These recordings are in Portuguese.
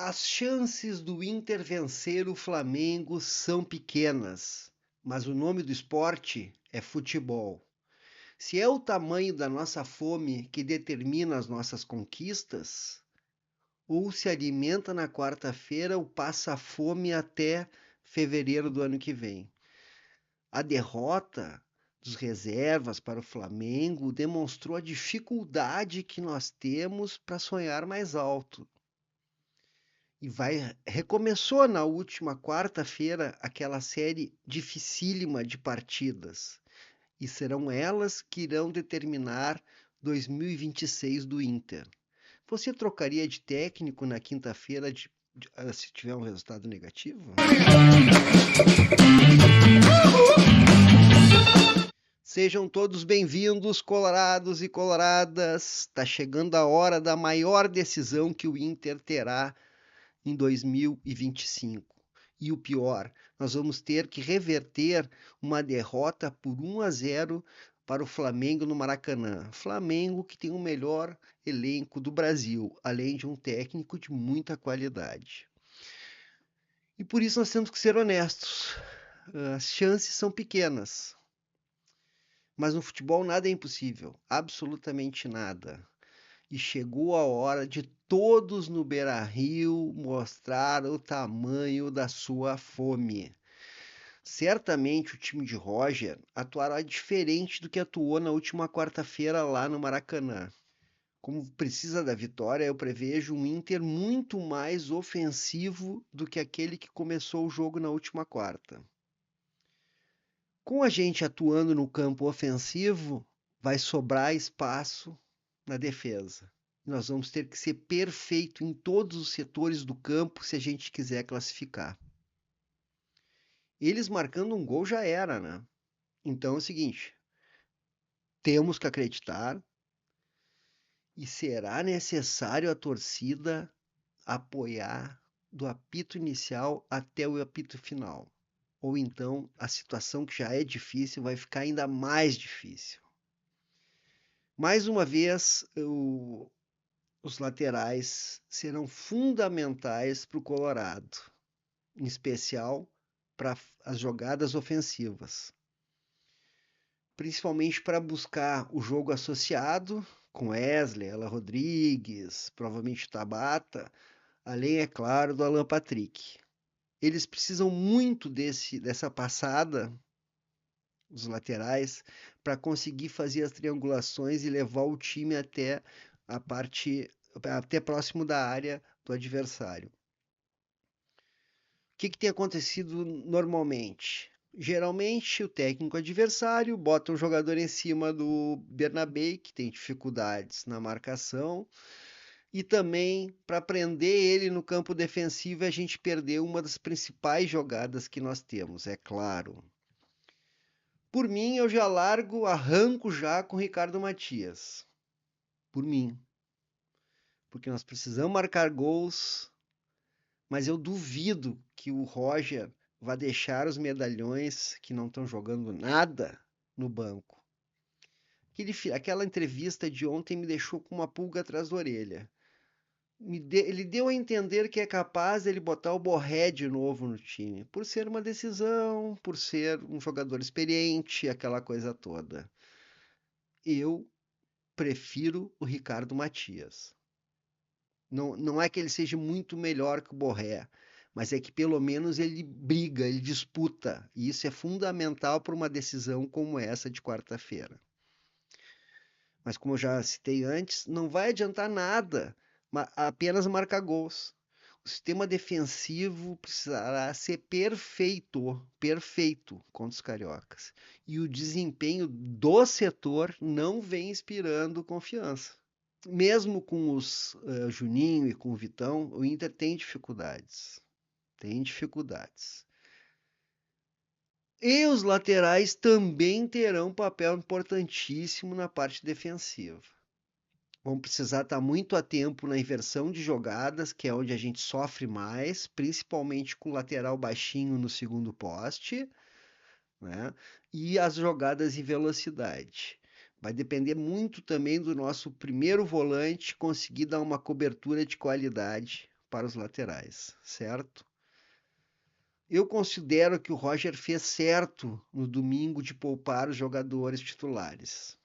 As chances do Inter vencer o Flamengo são pequenas, mas o nome do esporte é futebol. Se é o tamanho da nossa fome que determina as nossas conquistas, ou se alimenta na quarta-feira ou passa fome até fevereiro do ano que vem. A derrota dos reservas para o Flamengo demonstrou a dificuldade que nós temos para sonhar mais alto. E recomeçou na última quarta-feira aquela série dificílima de partidas. E serão elas que irão determinar 2026 do Inter. Você trocaria de técnico na quinta-feira se tiver um resultado negativo? Sejam todos bem-vindos, colorados e coloradas. Está chegando a hora da maior decisão que o Inter terá em 2025. E o pior, nós vamos ter que reverter uma derrota por 1-0 para o Flamengo no Maracanã. Flamengo que tem o melhor elenco do Brasil, além de um técnico de muita qualidade. E por isso nós temos que ser honestos. As chances são pequenas. Mas no futebol nada é impossível, absolutamente nada. E chegou a hora de todos no Beira-Rio mostrar o tamanho da sua fome. Certamente o time de Roger atuará diferente do que atuou na última quarta-feira lá no Maracanã. Como precisa da vitória, eu prevejo um Inter muito mais ofensivo do que aquele que começou o jogo na última quarta. Com a gente atuando no campo ofensivo, vai sobrar espaço na defesa. Nós vamos ter que ser perfeito em todos os setores do campo se a gente quiser classificar. Eles marcando um gol já era, né? Então é o seguinte, temos que acreditar e será necessário a torcida apoiar do apito inicial até o apito final. Ou então a situação que já é difícil vai ficar ainda mais difícil. Mais uma vez, os laterais serão fundamentais para o Colorado, em especial para as jogadas ofensivas, principalmente para buscar o jogo associado com Wesley, Alan Rodrigues, provavelmente Tabata, além, é claro, do Alan Patrick. Eles precisam muito dessa passada, os laterais, para conseguir fazer as triangulações e levar o time até próximo da área do adversário. O que tem acontecido normalmente? Geralmente o técnico adversário bota um jogador em cima do Bernabé, que tem dificuldades na marcação, e também para prender ele no campo defensivo a gente perdeu uma das principais jogadas que nós temos, é claro. Por mim, eu já arranco já com o Ricardo Matias. Por mim. Porque nós precisamos marcar gols, mas eu duvido que o Roger vá deixar os medalhões que não estão jogando nada no banco. Aquela entrevista de ontem me deixou com uma pulga atrás da orelha. Ele deu a entender que é capaz de ele botar o Borré de novo no time, por ser uma decisão, por ser um jogador experiente, aquela coisa toda. Eu prefiro o Ricardo Matias. Não é que ele seja muito melhor que o Borré, mas é que pelo menos ele briga, ele disputa. E isso é fundamental para uma decisão como essa de quarta-feira. Mas como eu já citei antes, não vai adiantar nada apenas marcar gols. O sistema defensivo precisará ser perfeito, perfeito contra os cariocas. E o desempenho do setor não vem inspirando confiança. Mesmo com os Juninho e com o Vitão, o Inter tem dificuldades. Tem dificuldades. E os laterais também terão um papel importantíssimo na parte defensiva. Vão precisar estar muito a tempo na inversão de jogadas, que é onde a gente sofre mais, principalmente com o lateral baixinho no segundo poste, né? E as jogadas em velocidade. Vai depender muito também do nosso primeiro volante conseguir dar uma cobertura de qualidade para os laterais, certo? Eu considero que o Roger fez certo no domingo de poupar os jogadores titulares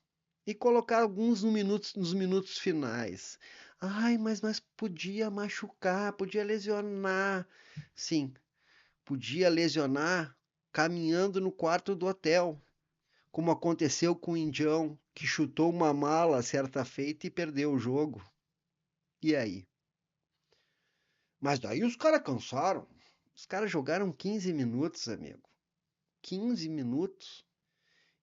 e colocar alguns nos minutos finais. Ai, mas podia machucar, podia lesionar. Sim, podia lesionar caminhando no quarto do hotel, como aconteceu com o Indião, que chutou uma mala certa feita e perdeu o jogo. E aí? Mas daí os caras cansaram. Os caras jogaram 15 minutos, amigo. 15 minutos.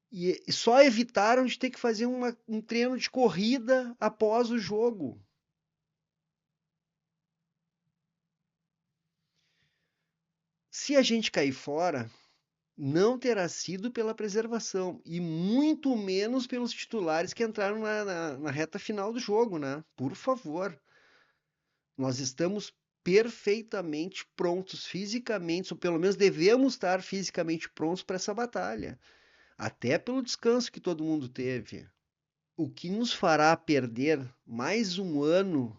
E só evitaram de ter que fazer um treino de corrida após o jogo. Se a gente cair fora, não terá sido pela preservação e muito menos pelos titulares que entraram na reta final do jogo, né? Por favor, nós estamos perfeitamente prontos fisicamente, ou pelo menos devemos estar fisicamente prontos para essa batalha, até pelo descanso que todo mundo teve. O que nos fará perder mais um ano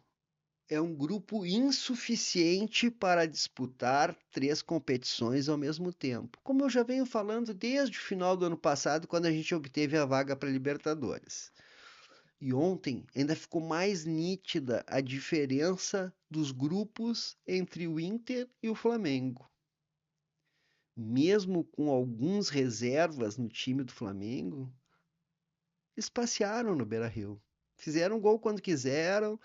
é um grupo insuficiente para disputar 3 competições ao mesmo tempo. Como eu já venho falando desde o final do ano passado, quando a gente obteve a vaga para a Libertadores. E ontem ainda ficou mais nítida a diferença dos grupos entre o Inter e o Flamengo. Mesmo com alguns reservas no time do Flamengo, eles passearam no Beira-Rio. Fizeram gol quando quiseram.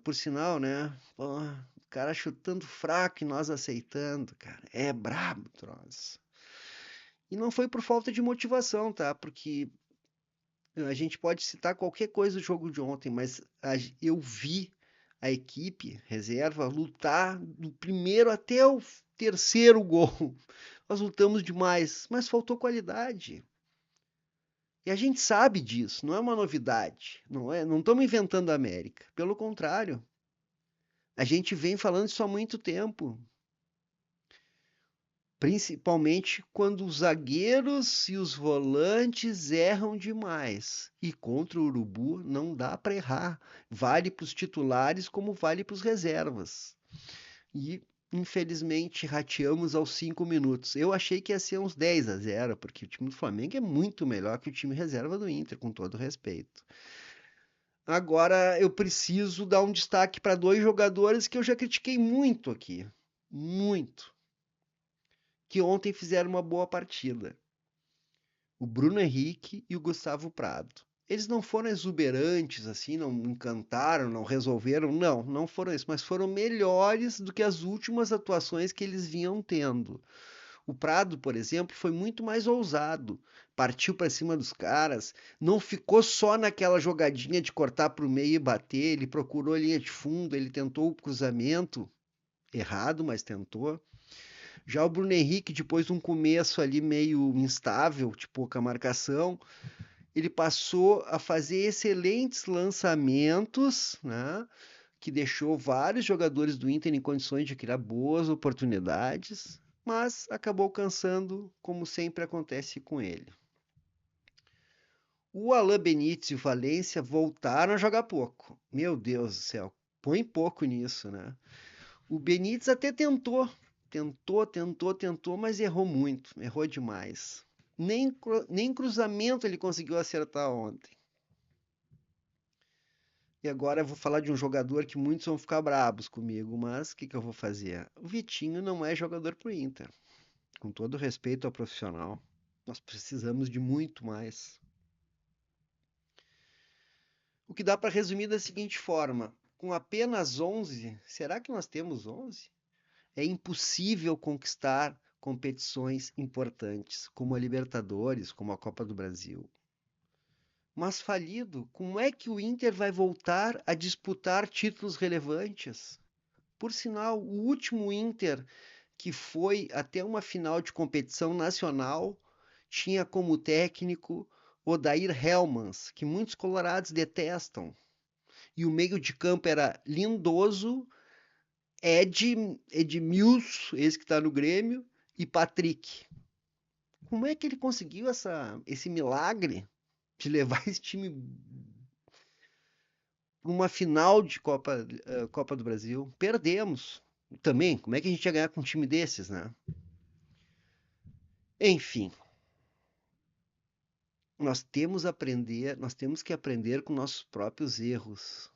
Por sinal, né? Pô, o cara chutando fraco e nós aceitando, cara. É brabo o troço. E não foi por falta de motivação, tá? Porque a gente pode citar qualquer coisa do jogo de ontem, mas eu vi a equipe reserva lutar do primeiro até o terceiro gol. Nós lutamos demais, mas faltou qualidade. E a gente sabe disso, não é uma novidade, não estamos inventando a América. Pelo contrário, a gente vem falando isso há muito tempo. Principalmente quando os zagueiros e os volantes erram demais. E contra o Urubu não dá para errar. Vale para os titulares como vale para os reservas. E infelizmente rateamos aos 5 minutos. Eu achei que ia ser uns 10-0, porque o time do Flamengo é muito melhor que o time reserva do Inter, com todo respeito. Agora eu preciso dar um destaque para 2 jogadores que eu já critiquei muito aqui. Muito. Que ontem fizeram uma boa partida. O Bruno Henrique e o Gustavo Prado. Eles não foram exuberantes assim, não encantaram, não resolveram, não foram isso, mas foram melhores do que as últimas atuações que eles vinham tendo. O Prado, por exemplo, foi muito mais ousado, partiu para cima dos caras, não ficou só naquela jogadinha de cortar para o meio e bater, ele procurou a linha de fundo, ele tentou o cruzamento, errado, mas tentou. Já o Bruno Henrique, depois de um começo ali meio instável, de pouca marcação, ele passou a fazer excelentes lançamentos, né? Que deixou vários jogadores do Inter em condições de criar boas oportunidades, mas acabou cansando, como sempre acontece com ele. O Alain Benítez e o Valência voltaram a jogar pouco. Meu Deus do céu, põe pouco nisso, né? O Benítez até tentou, mas errou muito, errou demais. Nem cruzamento ele conseguiu acertar ontem. E agora eu vou falar de um jogador que muitos vão ficar brabos comigo, mas o que eu vou fazer? O Vitinho não é jogador pro Inter. Com todo respeito ao profissional, nós precisamos de muito mais. O que dá para resumir da seguinte forma: com apenas 11, será que nós temos 11? É impossível conquistar competições importantes, como a Libertadores, como a Copa do Brasil. Mas falido, como é que o Inter vai voltar a disputar títulos relevantes? Por sinal, o último Inter que foi até uma final de competição nacional tinha como técnico Odair Hellmans, que muitos colorados detestam. E o meio de campo era Lindoso, Edmilson, esse que está no Grêmio, e Patrick. Como é que ele conseguiu esse milagre de levar esse time para uma final de Copa do Brasil. Perdemos. Também, como é que a gente ia ganhar com um time desses, né? Enfim, nós temos que aprender com nossos próprios erros.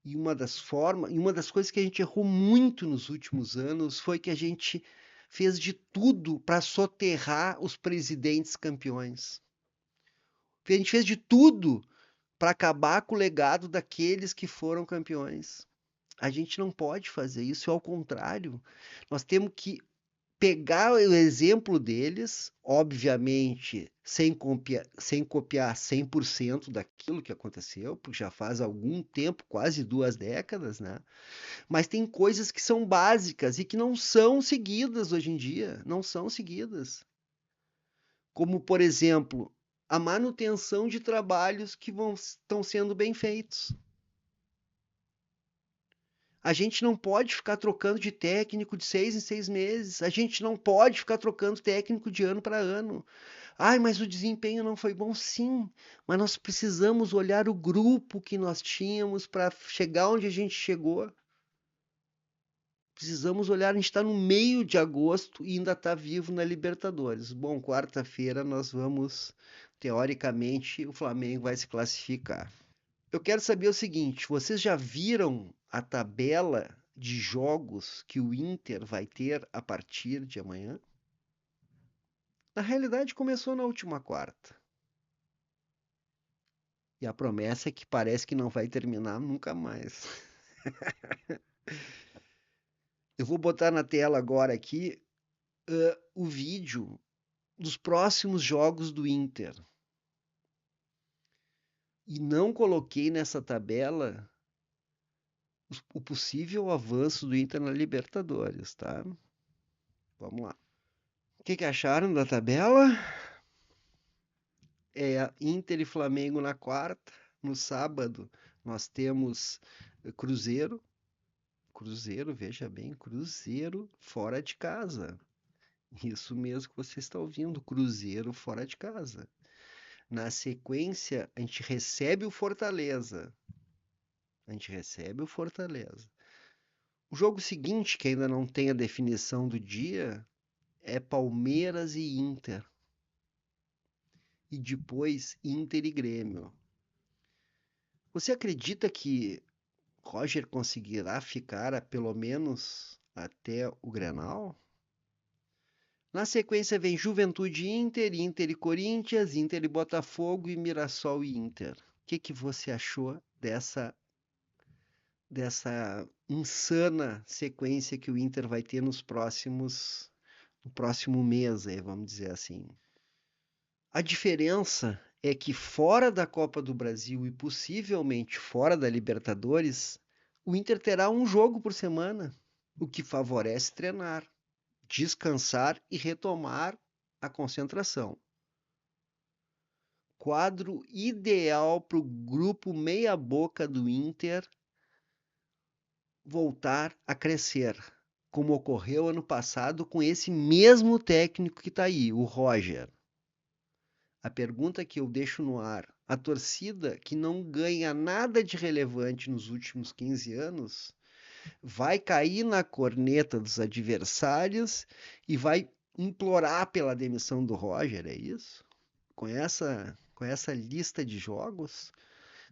E uma das coisas que a gente errou muito nos últimos anos foi que a gente fez de tudo para soterrar os presidentes campeões. A gente fez de tudo para acabar com o legado daqueles que foram campeões. A gente não pode fazer isso, ao contrário. Nós temos que pegar o exemplo deles, obviamente sem copiar 100% daquilo que aconteceu, porque já faz algum tempo, quase 2 décadas, né? Mas tem coisas que são básicas e que não são seguidas hoje em dia, não são seguidas. Como, por exemplo, a manutenção de trabalhos que estão sendo bem feitos. A gente não pode ficar trocando de técnico de 6 em 6 meses. A gente não pode ficar trocando técnico de ano para ano. Ai, mas o desempenho não foi bom, sim. Mas nós precisamos olhar o grupo que nós tínhamos para chegar onde a gente chegou. Precisamos olhar, a gente está no meio de agosto e ainda está vivo na Libertadores. Bom, quarta-feira nós vamos, teoricamente, o Flamengo vai se classificar. Eu quero saber o seguinte: vocês já viram a tabela de jogos que o Inter vai ter a partir de amanhã? Na realidade, começou na última quarta. E a promessa é que parece que não vai terminar nunca mais. Eu vou botar na tela agora aqui o vídeo dos próximos jogos do Inter. E não coloquei nessa tabela o possível avanço do Inter na Libertadores, tá? Vamos lá. O que acharam da tabela? É Inter e Flamengo na quarta. No sábado nós temos Cruzeiro. Cruzeiro, veja bem, Cruzeiro fora de casa. Isso mesmo que você está ouvindo, Cruzeiro fora de casa. Na sequência, a gente recebe o Fortaleza. A gente recebe o Fortaleza. O jogo seguinte, que ainda não tem a definição do dia, é Palmeiras e Inter. E depois Inter e Grêmio. Você acredita que Roger conseguirá ficar pelo menos até o Grenal? Na sequência vem Juventude e Inter, Inter e Corinthians, Inter e Botafogo e Mirassol e Inter. O que você achou dessa insana sequência que o Inter vai ter no próximo mês, vamos dizer assim? A diferença é que fora da Copa do Brasil e possivelmente fora da Libertadores, o Inter terá um jogo por semana, o que favorece treinar, descansar e retomar a concentração. Quadro ideal para o grupo meia-boca do Inter voltar a crescer, como ocorreu ano passado com esse mesmo técnico que está aí, o Roger. A pergunta que eu deixo no ar: a torcida que não ganha nada de relevante nos últimos 15 anos vai cair na corneta dos adversários e vai implorar pela demissão do Roger, é isso? Com essa lista de jogos,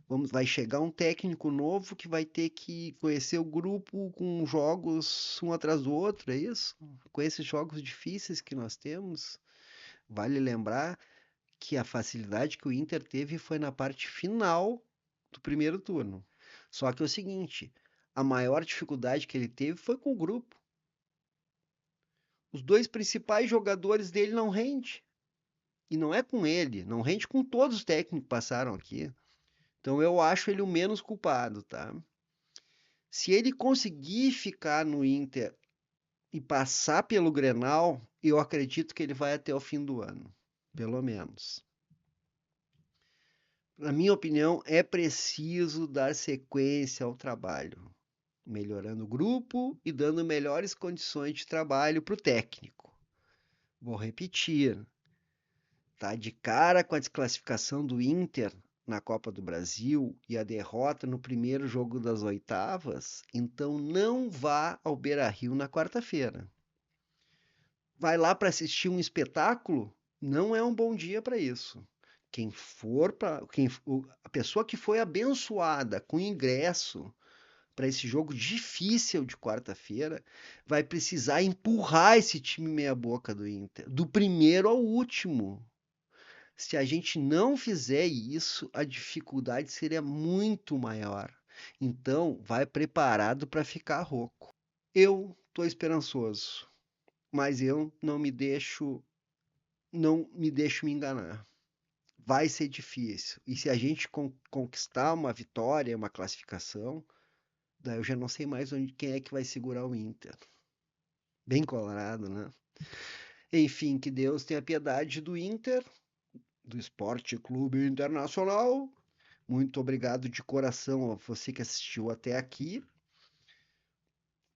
vai chegar um técnico novo que vai ter que conhecer o grupo com jogos um atrás do outro, é isso? Com esses jogos difíceis que nós temos, vale lembrar que a facilidade que o Inter teve foi na parte final do primeiro turno. Só que é o seguinte, a maior dificuldade que ele teve foi com o grupo. Os dois principais jogadores dele não rende. E não é com ele, não rende com todos os técnicos que passaram aqui. Então eu acho ele o menos culpado, tá? Se ele conseguir ficar no Inter e passar pelo Grenal, eu acredito que ele vai até o fim do ano, pelo menos. Na minha opinião, é preciso dar sequência ao trabalho, melhorando o grupo e dando melhores condições de trabalho para o técnico. Vou repetir, tá de cara com a desclassificação do Inter, na Copa do Brasil e a derrota no primeiro jogo das oitavas, então não vá ao Beira-Rio na quarta-feira. Vai lá para assistir um espetáculo? Não é um bom dia para isso. A pessoa que foi abençoada com ingresso para esse jogo difícil de quarta-feira vai precisar empurrar esse time meia-boca do Inter, do primeiro ao último. Se a gente não fizer isso, a dificuldade seria muito maior. Então, vai preparado para ficar rouco. Eu estou esperançoso, mas eu não me deixo me enganar. Vai ser difícil. E se a gente conquistar uma vitória, uma classificação, daí eu já não sei mais quem é que vai segurar o Inter. Bem colorado, né? Enfim, que Deus tenha piedade do Inter, do Esporte Clube Internacional. Muito obrigado de coração a você que assistiu até aqui.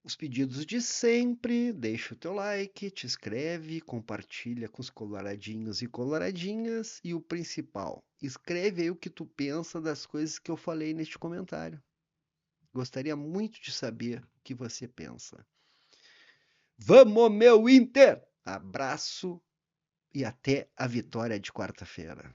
Os pedidos de sempre, deixa o teu like, te inscreve, compartilha com os coloradinhos e coloradinhas e o principal, escreve aí o que tu pensa das coisas que eu falei neste comentário. Gostaria muito de saber o que você pensa. Vamos, meu Inter! Abraço e até a vitória de quarta-feira.